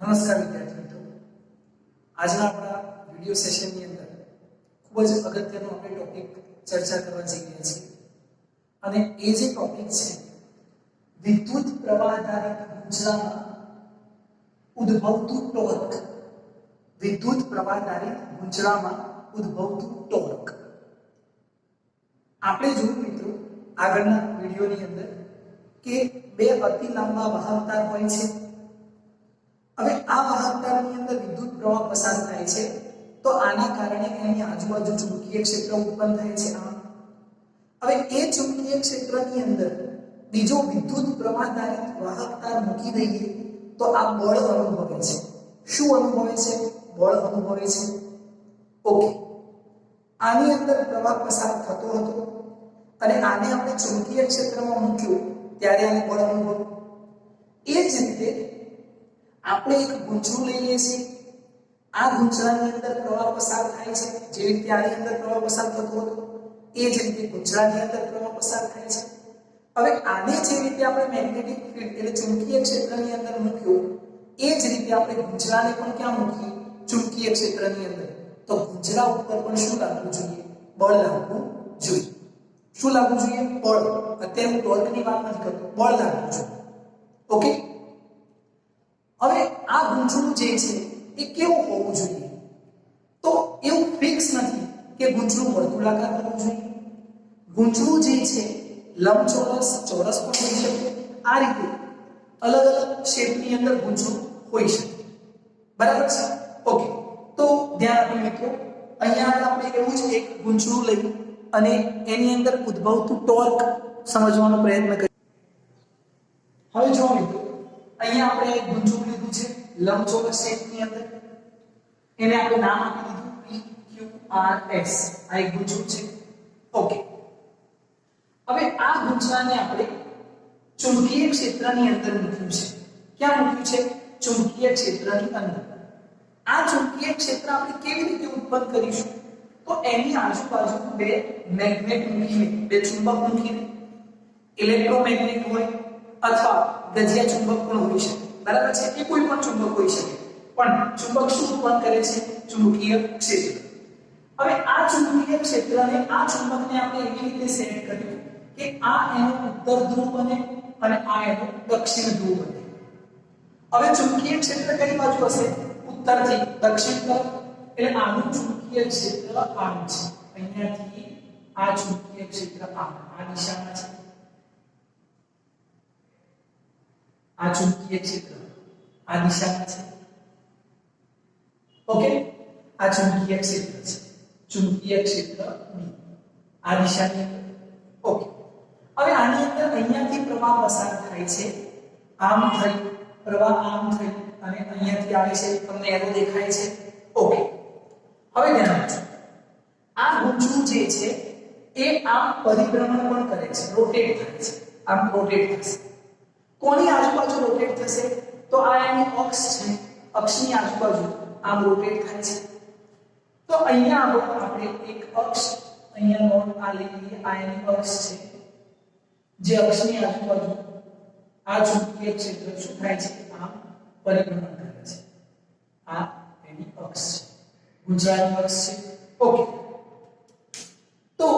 નમસ્કાર વિદ્યાર્થી મિત્રો, આજના આપણા વિડિયો સેશનની અંદર ખૂબ જ અગત્યનો આપણે ટોપિક ચર્ચા કરવા જઈ રહ્યા છીએ અને એ જે ટોપિક છે વિદ્યુત પ્રવાહ આધારિત ગુંચળામાં ઉદ્ભવતું ટોર્ક. વિદ્યુત પ્રવાહ આધારિત ગુંચળામાં ઉદ્ભવતું ટોર્ક. આપણે જોયું મિત્રો આગળના વિડિયોની અંદર કે બે અતિ લાંબા વાહકતાર હોય છે. હવે આ વાહકતારની અંદર વિદ્યુત પ્રવાહ પસાર થાય છે તો આના કારણે એની આજુબાજુ ચુંબકીય ક્ષેત્ર ઉત્પન્ન થાય છે. હવે એ ચુંબકીય ક્ષેત્રની અંદર બીજો વિદ્યુત પ્રવાહ આધારિત વાહકતાર મૂકી દઈએ તો આ બળ અનુભવે છે. શું અનુભવે છે? બળ અનુભવે છે. ઓકે, આની અંદર પ્રવાહ પસાર થતો હતો અને આને આપણે ચુંબકીય ક્ષેત્રમાં મૂક્યું ત્યારે આને બળ અનુભવ્યું. એ જ રીતે આપણે એક ગુંચળું લઈએ છીએ. આ ગુંચળાની અંદર પ્રવાહ પસાર થાય છે. જે રીતે આની અંદર પ્રવાહ પસાર થતો હતો એ જ રીતે ગુંચળાની અંદર પ્રવાહ પસાર થાય છે. હવે આને જે રીતે આપણે મેગ્નેટિક ફિલ્ડ એટલે ચુંબકીય ક્ષેત્રની અંદર મૂક્યું એ જ રીતે આપણે ગુંચળાને પણ ક્યાં મૂકીએ? ચુંબકીય ક્ષેત્રની અંદર. તો ગુંચળા ઉપર પણ શું લાગવું જોઈએ? બળ લાગવું જોઈએ. શું લાગવું જોઈએ? બળ. અત્યારે હું ટોર્કની વાત નથી કરતો, બળ લાગવું જોઈએ. ઓકે, હવે આ ગુંચળું જે છે એ કેવું હોવું જોઈએ? તો એવું ફિક્સ નથી કે ગુંચળું વર્તુળાકાર હોવું જોઈએ. ગુંચળું જે છે લંબચોરસ, ચોરસ પણ હોઈ શકે. આ રીતે અલગ અલગ શેપની અંદર ગુંચળું હોઈ શકે. બરાબર છે? ઓકે, તો ધ્યાન આપો મિત્રો, અહીંયા આપણે એવું જ એક ગુંચળું લઈ અને એની અંદર ઉદ્ભવતું ટોર્ક સમજવાનો પ્રયત્ન કરીએ. હવે જો મિત્રો, અહીંયા આપણે એક ગુંચળું લીધું છે લંબચોરસ શેપની અંદર. એને આપણે નામ આપી દીધું PQRS. આ એક ગુંચળું છે. ઓકે, હવે આ ગુંચળાને આપણે ચુંબકીય ક્ષેત્રની અંદર મૂક્યું છે. ક્યાં મૂક્યું છે? ચુંબકીય ક્ષેત્રની અંદર. આ ચુંબકીય ક્ષેત્ર આપણે કેવી રીતે ઉત્પન્ન કરીશું? તો એની આજુબાજુ બે મેગ્નેટ મૂકીને, બે ચુંબક મૂકીને, ઇલેક્ટ્રોમેગ્નેટ હોય અથવા ગજિયા ચુંબક પણ હોઈ શકે. બરાબર છે? એ કોઈ પણ ચુંબક હોઈ શકે. પણ ચુંબક શું ઉત્પન્ન કરે છે? ચુંબકીય ક્ષેત્ર. હવે આ ચુંબકીય ક્ષેત્રને, આ ચુંબકને આપણે એવી રીતે સેટ કર્યું કે આ એનો ઉત્તર ધ્રુવ બને અને આ એનો દક્ષિણ ધ્રુવ બને. હવે ચુંબકીય ક્ષેત્ર કઈ બાજુ હશે? ઉત્તરથી દક્ષિણ તરફ. એટલે આનું ચુંબકીય ક્ષેત્ર આમ છે. અહીંયાથી આ ચુંબકીય ક્ષેત્ર આ દિશામાં છે. આ ચુંબકીય ક્ષેત્ર આ દિશામાં છે. ઓકે, આ ચુંબકીય ક્ષેત્ર છે. ચુંબકીય ક્ષેત્ર બી આ દિશાની અંદર. ઓકે, હવે આની અંદર અહીંયાથી પ્રવાહ પસાર થાય છે. આમ થઈ પ્રવાહ આમ થઈ અને અહીંયાથી આવે છે. તમને એરો દેખાય છે. ઓકે, હવે ધ્યાન આપજો, આ ગુંચળું જે છે એ આમ પરિભ્રમણ પણ કરે છે, રોટેટ થાય છે. આમ રોટેટ થશે. કોની આજુબાજુ રોટેટ થશે? તો આ એની અક્ષ છે. અક્ષની આજુબાજુ આમ રોટેટ થાય છે. તો અહીંયા આપણે એક અક્ષ અહીંયા નોટ આ લઈ લઈએ. આ એની અક્ષ છે. જે અક્ષની આજુબાજુ આ ચુંબકીય ક્ષેત્ર શું થાય છે? આમ પરિભ્રમણ કરે છે. આ એની અક્ષ છે, ગુંચળાની અક્ષ છે. ઓકે, તો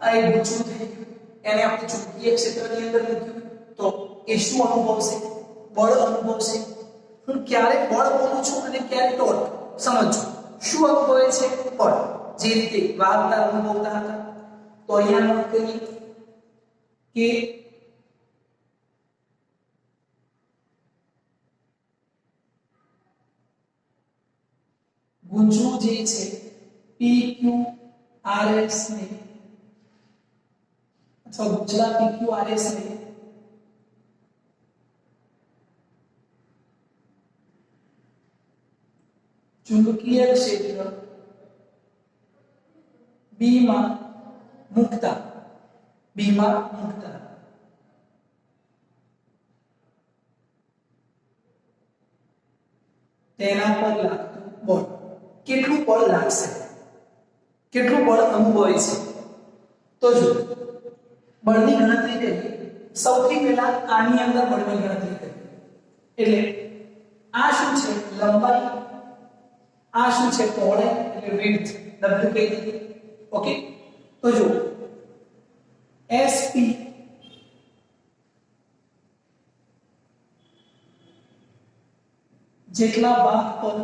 આ એક ગુંચળું થઈ ગયું. એને આપણે ચુંબકીય ક્ષેત્રની અંદર મૂક્યું તો એ શું અનુભવશે? બળ અનુભવશે. હું ક્યારે બળ બોલું છું અને ક્યારે ટોર્ક સમજો. શું અનુભવે છે? બળ. જે રીતે વાહકતા અનુભવતા હતા. તો અહીંયા નોટ કરીએ કે ગુંચળું જે છે PQRS ને અથવા ગુંચળા PQRS ને ચુંબકીય ક્ષેત્ર B માં મૂકતા તેના પર લાગતું બળ. કેટલું બળ લાગશે? કેટલું બળ અનુભવે છે? તો જો બળની ગણતરી કરીએ. સૌથી પહેલા આની અંદર બળની ગણતરી કરીએ. એટલે આ શું છે લંબાઈ, આ શું છે પહોળાઈ એટલે width w કહી દઈએ. ઓકે, તો જો SP જેટલા ભાગ પર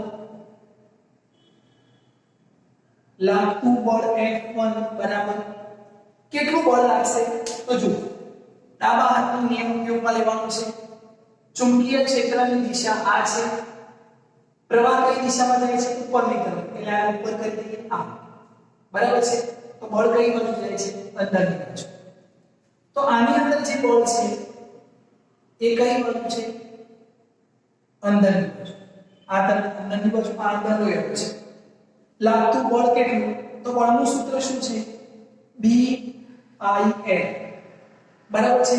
લાગતું બળ F1 બરાબર કેટલું બળ લાગશે? તો જો ડાબા હાથનો નિયમ ઉપયોગમાં લેવાનો છે. ચુંબકીય ક્ષેત્રની દિશા આ છે, પ્રવાહ કઈ દિશામાં જાય છે? ઉપરની તરફ, એટલે આ ઉપર કરી દઈએ આ. બરાબર છે, તો બળ કઈ બાજુ જાય છે? અંદરની બાજુ. તો આની અંદર જે બળ છે એ કઈ બાજુ છે? અંદરની બાજુ. આ તરફ અંદરની બાજુ, આ અંદર રહ્યો છે. લાગતું બળ કેટલું? તો બળનું સૂત્ર શું છે? BIL. બરાબર છે,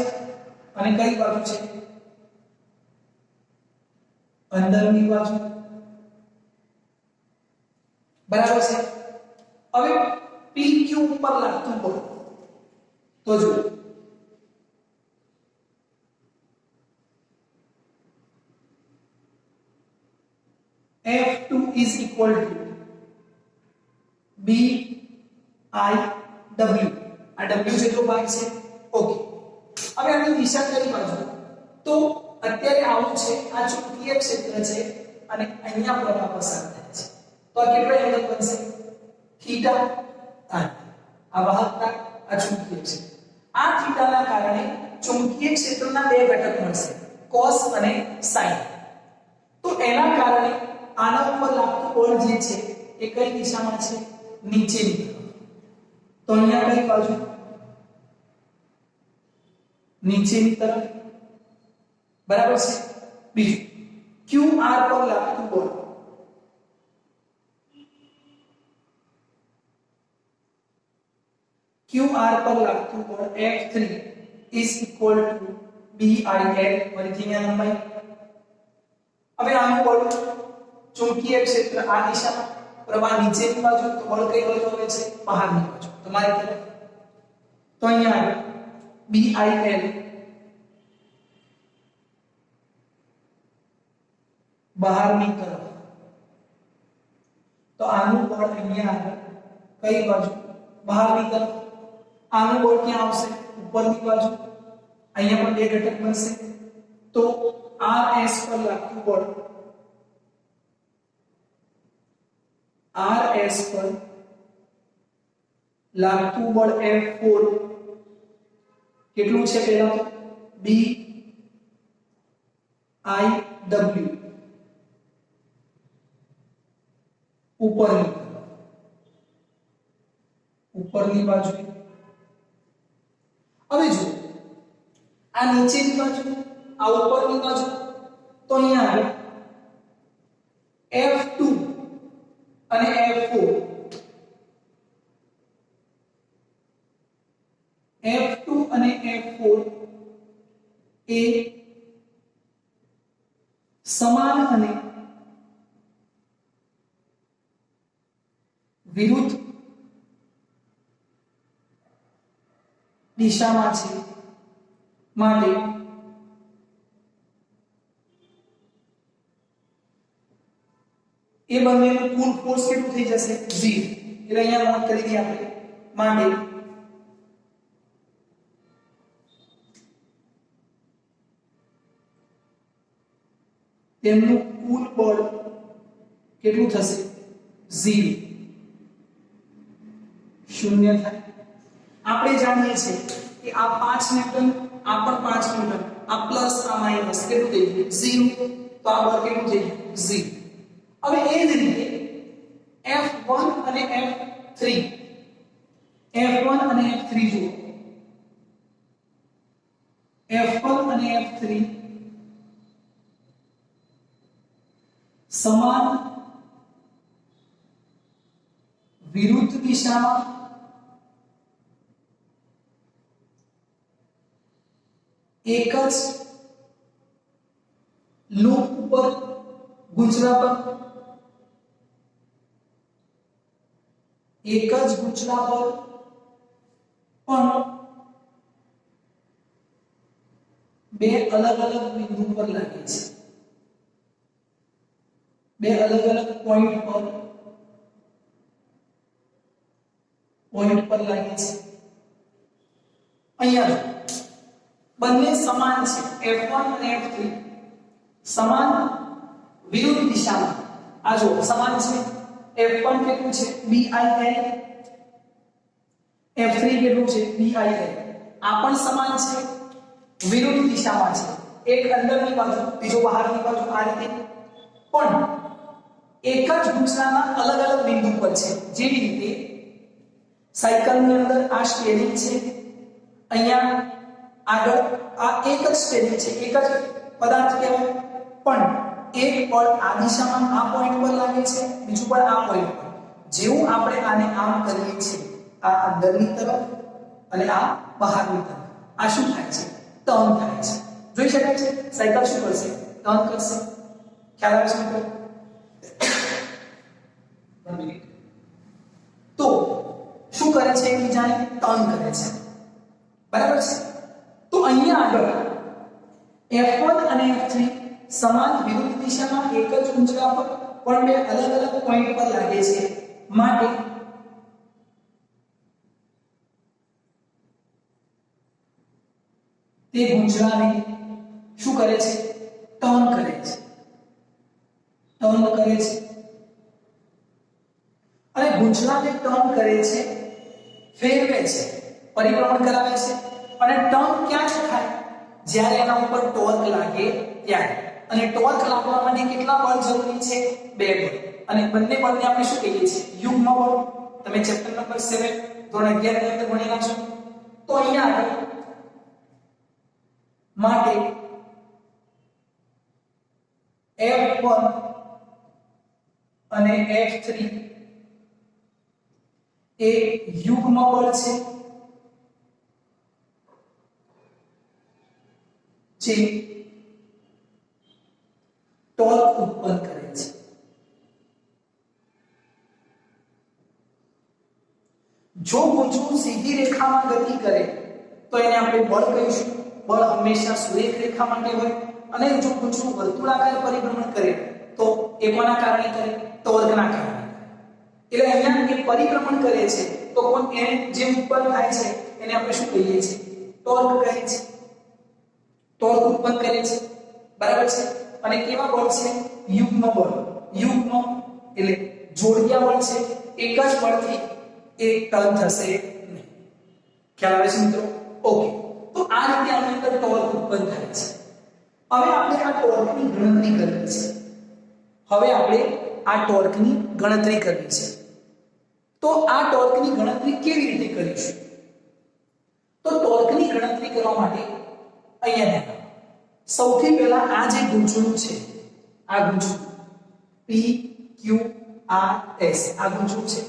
અને કઈ બાજુ છે? અંદરની બાજુ. બરાબર છે. હવે PQ ઉપર લાગતું બળ તો જો F2 is equal to BIW. આ W જેટલો ભાગ છે. ઓકે, હવે આની દિશા કઈ બાજુ? તો અત્યારે આવું છે, આ ચુંબકીય ક્ષેત્ર છે અને અહીંયા પ્રવાહ પસાર થાય છે. તો આ કેટલો એંગલ બનશે? થીટા. આ વાહકતા, આ ચુંબકીય ક્ષેત્ર. આ થીટાના કારણે ચુંબકીય ક્ષેત્રના બે ઘટક મળશે, cos અને sin. તો એના કારણે આના ઉપર લાગતું બળ જે છે એ કઈ દિશામાં છે? નીચેની તરફ. તો અહીંયા કઈ બાજુ? નીચેની તરફ. બરાબર છે. બીજું QR પર લાગતું બળ QR પર લાગતું બળ F3 is equal to BIL. ફરીથી અહીંયા લંબાઈ. હવે આનું બળ ચુંબકીય ક્ષેત્ર આ દિશામાં, પ્રવાહ નીચેની બાજુ, તો બળ કઈ બાજુ આવે છે? બહારની બાજુ, તમારી તરફ. તો અહીંયા BIL બહારની તરફ. તો આનું બળ અહીંયા આવે કઈ બાજુ? બહારની તરફ. આનું બળ ક્યાં આવશે? ઉપરની બાજુ. અહીંયા પણ બે ઘટક બનશે. તો RS પર લાગતું બળ, RS પર લાગતું બળ F4 કેટલું છે? પહેલા તો BIW ઉપરની બાજુ. હવે જો આ નીચેની બાજુ, આ ઉપરની બાજુ, તો અહીંયા આવે F2 અને F4. F2 અને F4 એ સમાન અને વિરુદ્ધ દિશામાં છે, માટે એ બંનેનું કુલ ફોર્સ કેટલું થઈ જશે? 0. એટલે અહીંયા નોટ કરી દઈએ આપણે. માટે તેમનું કુલ બળ કેટલું થશે? 0. શૂન્ય થાય. આપણે જાણીએ છીએ કે આ 5 ન્યૂટન, આ પણ 5 ન્યૂટન, આ પ્લસ આ માઈનસ કેટલું થઈ ગયું? 0. તો આ બળ કેટલું થઈ ગયું? 0. હવે એ જ રીતે F1 અને F3, F1 અને F3 જુઓ. F1 અને F3 સમાન વિરુદ્ધ દિશામાં એક જ લૂપ ઉપર ગૂંચળા પર, એક જ ગૂંચળા પર પણ બે અલગ અલગ બિંદુ પર લાગે છે. બે અલગ અલગ પોઈન્ટ પર લાગે છે. અહીંયા બંને સમાન છે, F1 અને F3 સમાન વિરુદ્ધ દિશામાં. આ જો સમાન છે. F1 કેટલું છે BIL, F3 કેટલું છે BIL. આ પણ સમાન છે, વિરુદ્ધ દિશામાં છે. એક અંદરની બાજુ, બીજો બહારની બાજુ. આ રીતે પણ એક જ ગુંચલાના અલગ અલગ બિંદુ પર છે. જેવી રીતે સાયકલની અંદર આ સ્ટીયરિંગ છે, અહીંયા આગળ આ એક જ સ્ટીયરિંગ છે, એક જ પદાર્થ કહેવાય, પણ એક બળ આ દિશામાં આ પોઈન્ટ પર લાગે છે, બીજું બળ આ પોઈન્ટ પર. જેવું આપણે આને આમ કરીએ છીએ, આ અંદરની તરફ અને આ બહારની તરફ, આ શું થાય છે? ટર્ન થાય છે. જોઈ શકાય છે સાયકલ શું કરશે? ટર્ન કરશે. ખ્યાલ આવે છે મિત્રો? તો શું કરે છે? એકબીજાને ટર્ન કરે છે. બરાબર છે? તો અહીંયા આગળ F1 અને F3 સમાન વિરુદ્ધ દિશામાં એક જ ઊંચા પર પણ બે અલગ અલગ પોઈન્ટ પર લાગે છે, માટે તે ગુંચળાને શું કરે છે? ટર્ન કરે છે. ટર્ન કરે છે. અને ગુંચળાને ટર્ન કરે છે, ફેરવે છે, પરિભ્રમણ કરાવે છે. અને ટર્ન ક્યાં થાય? જ્યારે એના ઉપર ટોર્ક લાગે ત્યારે. અને ટોર્ક લાગવા માટે કેટલા બળ જરૂરી છે? બે બળ. અને બંને બળને આપણે શું કહીએ છીએ? યુગ્મ બળ. તમે ચેપ્ટર નંબર 7 ધોરણ 11 ની અંદર ભણેલા છો. તો અહીંયા આગળ માટે F1 અને F3 એ યુગ્મ બળ છે, જે ટોર્ક ઉત્પન્ન કરે છે. જો ગુંચળું સીધી રેખામાં ગતિ કરે તો એને આપણે બળ કહીશું. બળ હંમેશા સુરેખ રેખા માટે હોય. અને જો ગુંચળું વર્તુળાકાર પરિભ્રમણ કરે તો એ કોના કારણે કરે? ટોર્કના કારણે. એટલે અહીંયા એ પરિભ્રમણ કરે છે તો કોણ એને જે ઉત્પન્ન થાય છે એને આપણે શું કહીએ છીએ? ટોર્ક કહે છે. ટોર્ક ઉત્પન્ન કરે છે. બરાબર છે? અને કેવા બળ છે? યુગ્મ બળ. યુગ્મ એટલે જોડિયા બળ છે. એક જ બળથી એ ટર્ન થશે નહીં. ખ્યાલ આવે છે મિત્રો? ઓકે. તો આ રીતે આની અંદર ટોર્ક ઉત્પન્ન થાય છે. હવે આપણે આ ટોર્કની ગણતરી કરવી છે. હવે આપણે આ ટોર્કની ગણતરી કરવી છે. તો આ ટોર્કની ગણતરી કેવી રીતે કરીશું? તો ટોર્કની ગણતરી કરવા માટે અહીંયા ધ્યાન. સૌથી પહેલા આ જે ગુંચળું છે, આ ગુંચળું P Q R S આ ગુંચળું છે,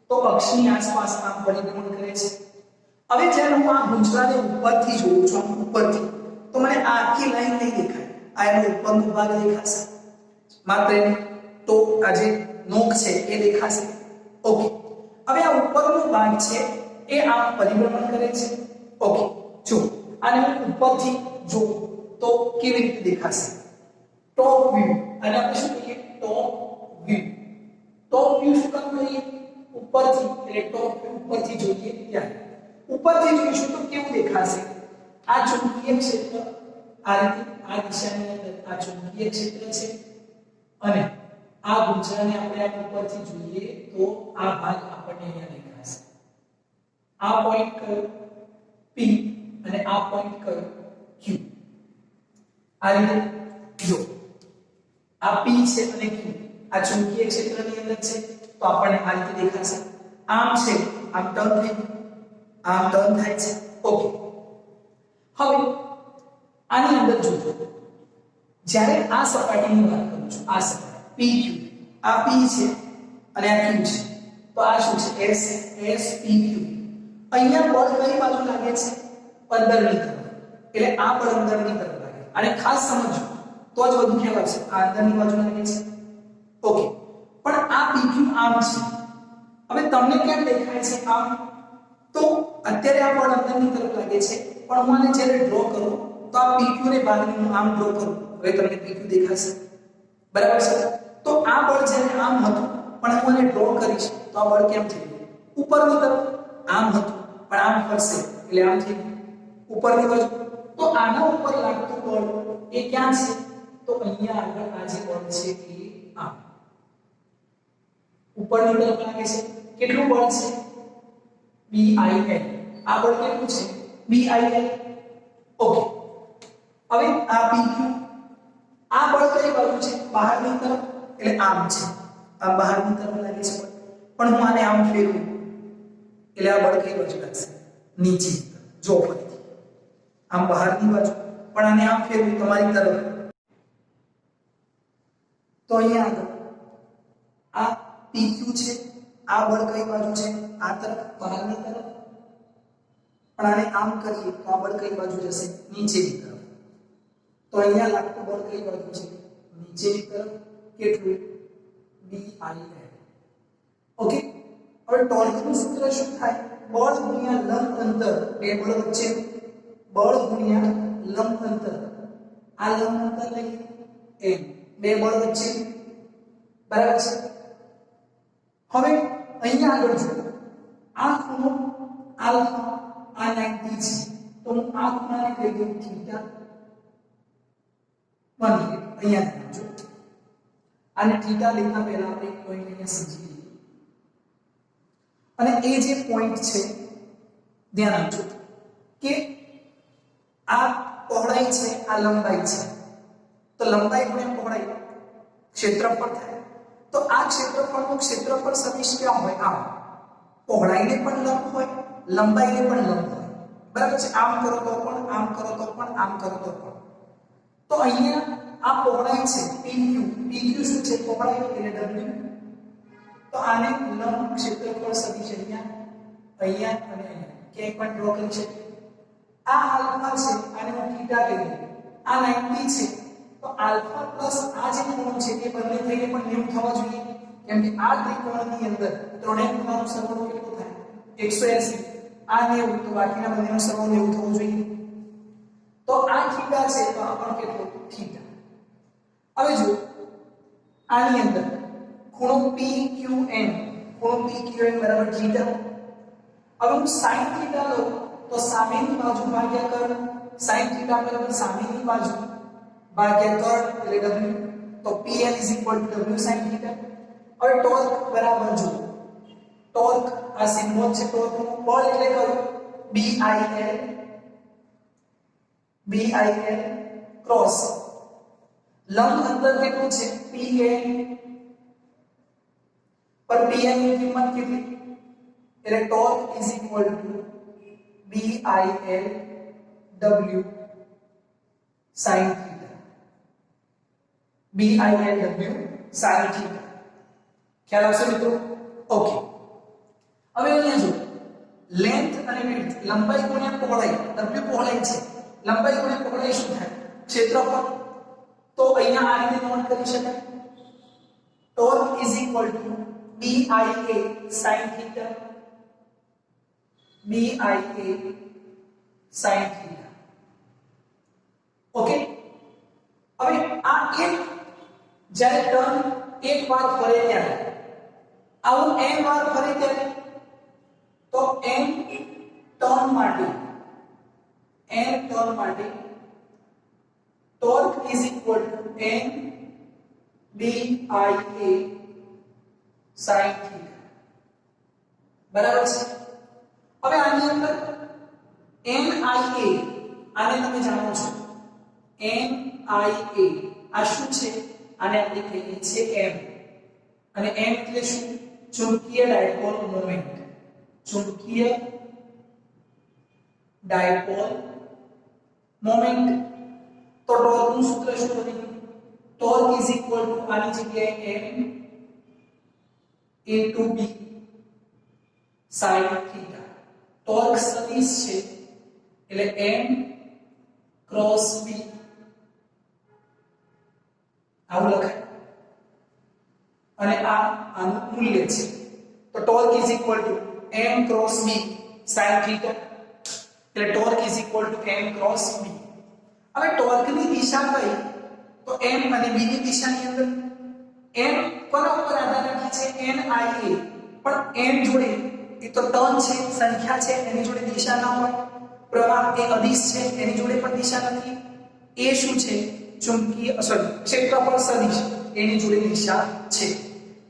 તો અક્ષની આસપાસ આમ પરિભ્રમણ કરે છે. હવે જ્યારે હું આ ગુંચળાને ઉપરથી જોઉં છું, ઉપરથી, તો મને આ આખી લાઈન નહીં દેખાય. આ એનો ઉપરનો ભાગ દેખાશે, માત્ર એની તો આ જે નોક છે એ દેખાશે. ઓકે. હવે આ ઉપરનો ભાગ છે એ આમ પરિભ્રમણ કરે છે. ઓકે. જો આને હું ઉપરથી જોઉં તો કેવી રીતે દેખાશે? Top view. અને આપણે શું કહીએ? Top view. ટોપ વ્યૂ શું કામ કહીએ? ઉપરથી. એટલે ટોપ વ્યૂ ઉપરથી જોઈએ ત્યારે. ઉપરથી જોઈશું તો કેવું દેખાશે? આ ચુંબકીય ક્ષેત્ર આ રીતે આ દિશાની અંદર આ ચુંબકીય ક્ષેત્ર છે, અને આ ગુંચળાને આપણે આ ઉપરથી જોઈએ તો આ ભાગ આપણને અહીંયા દેખાશે. આ પોઈન્ટ કયો? P અને આ પોઈન્ટ કયો? Q. આ રીતે જો આ P છે અને Q આ ચુંબકીય ક્ષેત્રની અંદર છે, તો આપણને આ રીતે દેખાશે. આમ છે, આમ ટર્ન થઈ, આમ ટર્ન થાય છે. ઓકે. હવે આની અંદર જોજો, જ્યારે આ સપાટીની વાત કરું છું, આ સપાટી PQ, આ P છે અને આ Q છે, તો આ શું છે? S PQ. અહીંયા બળ કઈ બાજુ લાગે છે? અંદરની તરફ. એટલે આ બળ અંદરની તરફ લાગે. અને ખાસ સમજો તો જ વધુ ખ્યાલ આવશે. આ અંદરની બાજુ લાગે છે. ઓકે. પણ આ PQ આમ છે. હવે તમને કેમ દેખાય છે આમ? તો અત્યારે આ બળ અંદરની તરફ લાગે છે, પણ હું આને જ્યારે ડ્રો કરું તો આ PQ ને ભાગને હું આમ ડ્રો કરું, હવે તમને PQ દેખાશે. બરાબર છે? તો આ બળ જ્યારે આમ હતું પણ હું આને ડ્રો કરીશ તો આ બળ કેમ થઈ ગયું ઉપરની તરફ આમ હતું પણ આમ ફરશે એટલે આમ થઈ ગયું ઉપરની બાજુ તો આના ઉપર લાગતું બળ એ ક્યાં છે તો અહીંયા આગળ આ જે બળ છે એ આમ ઉપરની તરફ લાગે છે કેટલું બળ છે BIL આ બળ કેટલું છે BIL ઓકે હવે આ PQ આ બળ કઈ બાજુ છે બહારની તરફ એટલે આમ છે આ બહારની તરફ લાગે છે પણ હું આને આમ ફેરવું એટલે આ બળ કઈ બાજુ લાગશે નીચે જો ફરીથી આમ બહારની બાજુ પણ આને આમ ફેરવું તમારી તરફ તો અહીંયા આગળ આ PQ છે આ બળ કઈ બાજુ છે આ તરફ બહારની તરફ પણ આને આમ કરીએ તો આ બળ કઈ બાજુ જશે નીચેની તરફ તો અહીંયા લાગતું બળ કઈ બાજુ છે નીચેની તરફ કેટલું BIL ઓકે હવે ટોર્કનું સૂત્ર શું થાય બળ ગુણ્યા લંબ અંતર બે બળ વચ્ચે બળ ગુણ્યા લંબ અંતર આ લંબ અંતર લઈએ m બે બળ વચ્ચે બરાબર છે હવે અહીંયા આગળ જો આ ખૂણો આલ્ફા આ 90 છે તો હું આ ખૂણાને કહી દઉં થીટા 1 મિનિટ અહીંયા જો અને થીટા લેતા પહેલા આપણે એક પોઈન્ટ અહીંયા સમજી લઈએ અને એ જે પોઈન્ટ છે ધ્યાન આપજો કે આ પહોળાઈ છે આ લંબાઈ છે તો લંબાઈ ગુણ્યા પહોળાઈ ક્ષેત્રફળ થાય તો આ ક્ષેત્રફળનું ક્ષેત્રફળ સદિશ ક્યાં હોય આમ પહોળાઈને પણ લંબ હોય લંબાઈને પણ લંબ હોય બરાબર છે આમ કરો તો પણ આમ કરો તો પણ આમ કરો તો પણ તો અહીંયા આ પહોળાઈ છે PQ શું છે પહોળાઈ એટલે W તો આને લંબ ક્ષેત્રફળ સદિશ અહીંયા અને અહીંયા ક્યાંય પણ ડ્રો કરી છે આ આલ્ફા છે આને હું થીટા કહી દઉં આ 90 છે તો આલ્ફા પ્લસ આ જે ખૂણો છે એ બંને થઈને પણ 90 થવા જોઈએ કેમ કે આ ત્રિકોણની અંદર ત્રણેય ખૂણાનો સરવાળો કેટલો થાય 180 આ 90 તો બાકીના બંનેનો સરવાળો 90 થવો જોઈએ તો આ થીટા છે તો આ પણ કેટલો થીટા હવે જો આની અંદર ખૂણો PQN બરાબર થીટા હવે હું sin થીટા લઉં તો સામેની બાજુ ભાગ્યા કર્ણ sin થીટા બરાબર સામેની બાજુ ભાગ્યા કર્ણ એટલે W તો PL W sin થીટા હવે ટોર્ક બરાબર જો ટોર્ક આ સિમ્બોલ છે ટોર્કનું બળ એટલે કયું BIL ક્રોસ લંબ અંતર કેટલું છે PN પર PN ની કિંમત કેટલી એટલે torque BIL W sin theta BIL W sin theta ખ્યાલ આવશે મિત્રો ઓકે હવે અહીંયા જો લેન્થ અને વિડ્થ લંબાઈ ગુણ્યા પહોળાઈ W પહોળાઈ છે લંબાઈ ગુણ્યા પહોળાઈ શું થાય ક્ષેત્રફળ તો અહીંયા આ રીતે નોટ કરી શકાય torque BIA sin theta BIA sin theta okay હવે આ એક જ્યારે ટર્ન એક વાર ફરે ત્યારે આવું n વાર ફરે ત્યારે તો n ટર્ન માટે torque n BIA sin theta બરાબર છે હવે આની અંદર NIA આને તમે જાણો છો NIA આ શું છે આને આપણે કહીએ છીએ m અને m એટલે શું ચુંબકીય ડાયપોલ મોમેન્ટ ચુંબકીય ડાયપોલ મોમેન્ટ તો ટોર્કનું સૂત્ર શું બન્યું ટોર્ક આની જગ્યાએ m into b sin theta torque સદિશ છે એટલે m ક્રોસ b આવું લખાય અને આ આનું મૂલ્ય છે તો torque m cross b sin theta એટલે ટોર્ક m ક્રોસ b હવે ટોર્કની દિશા કઈ તો m અને b ની દિશાની અંદર n કોના ઉપર આધાર રાખે છે? n i a, પણ n જોડે એ તો ટર્ન છે, સંખ્યા છે, એની જોડે દિશા ના હોય. પ્રવાહ એ અદિશ છે, એની જોડે પણ દિશા નથી. એ શું છે? ચુંબકીય ક્ષેત્રફળ સદિશ, એની જોડે દિશા છે.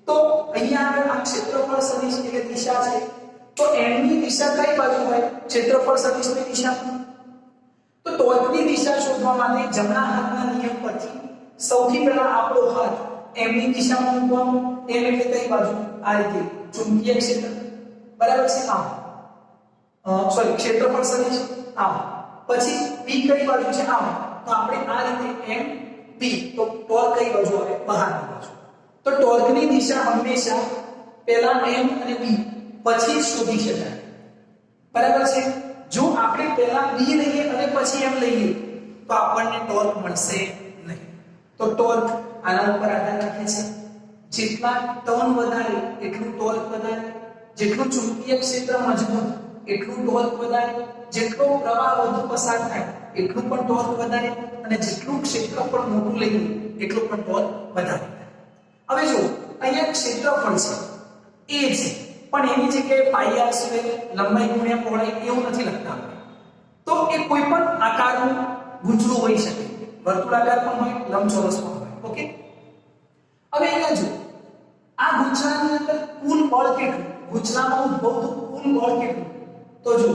તો અહીંયા આગળ આ ક્ષેત્રફળ સદિશ એટલે દિશા છે. તો n ની દિશા કઈ બાજુ હોય? ક્ષેત્રફળ સદિશની દિશા. તો ટોર્કની દિશા શોધવા માટે જમણા હાથના નિયમ પરથી સૌથી પહેલા આપણો હાથ m ની દિશામાં મૂકવાનો. m એટલે કઈ બાજુ? આ રીતે ચુંબકીય ક્ષેત્ર, બરાબર છે? આમ ક્ષેત્રફળ સદિશ આમ. પછી p કઈ બાજુ છે? આમ. તો આપણે આ રીતે m p, તો ટોર્ક કઈ બાજુ આવે? બહારની બાજુ. તો ટોર્કની દિશા હંમેશા પહેલા m અને p પછી શોધી શકાય, બરાબર છે? જો આપણે પહેલા b લઈએ અને પછી m લઈએ તો આપણને ટોર્ક મળશે નહીં. તો ટોર્ક આના ઉપર આધાર રાખે છે. જેટલા ટર્ન વધારે એટલું ટોર્ક વધારે, જેટલું ચુંબકીય ક્ષેત્ર મજબૂત એટલું ટોર્ક વધારે, જેટલો પ્રવાહ વધુ પસાર થાય એટલું પણ ટોર્ક વધારે, અને જેટલું ક્ષેત્રફળ મોટું લઈએ એટલું પણ ટોર્ક વધારે. હવે જો અહીંયા ક્ષેત્રફળ છે a છે, પણ એની જગ્યાએ પાઈ r સ્ક્વેર લંબાઈ ગુણ્યા પહોળાઈ એવું નથી લખતા. તો એ કોઈ પણ આકારનું ગૂંચળું હોઈ શકે, વર્તુળાકાર પણ હોય, લંબચોરસ પણ હોય. ઓકે, હવે અહીંયા જો આ ગૂંચળાની અંદર કુલ બળ કેટલું? ગૂંચળામાં ઉદ્ભવતું કુલ બળ કેટલું? તો જો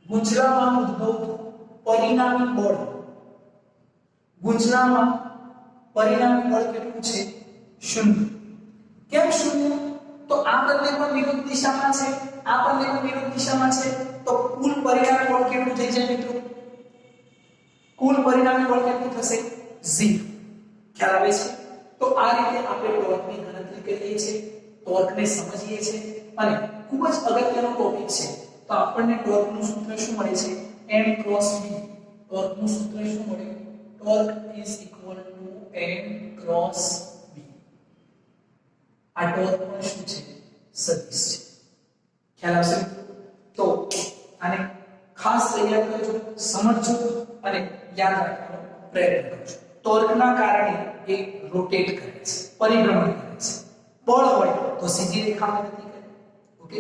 ગૂંચળામાં ઉદ્ભવતું પરિણામી બળ, ગૂંચળામાં પરિણામી બળ કેટલું છે? 0. કેમ 0? તો આ બંને પણ વિરુદ્ધ દિશામાં છે, આ બંને પણ વિરુદ્ધ દિશામાં છે. તો કુલ પરિણામી બળ કેટલું થઈ જાય મિત્રો? કુલ પરિણામી બળ કેટલું થશે? 0. ખ્યાલ આવે છે? તો આ રીતે આપણે ટોર્કની ગણતરી કરીએ છીએ, ટોર્કને સમજીએ છીએ. અને ખૂબ જ અગત્યનો ટોપિક છે. તો આપણને ટોર્કનું સૂત્ર શું મળે છે? m cross b. ટોર્કનું સૂત્ર શું મળે? Torque is equal to m cross b. આ ટોર્ક પણ શું છે? સદિશ છે. ખ્યાલ આવશે? તો આને ખાસ તૈયાર કરજો, સમજજો અને યાદ રાખવાનો પ્રયત્ન કરજો. ટોર્કના કારણે એ રોટેટ કરે છે, પરિભ્રમણ કરે છે. બળ હોય તો સીધી રેખામાં ગતિ કરે. ઓકે.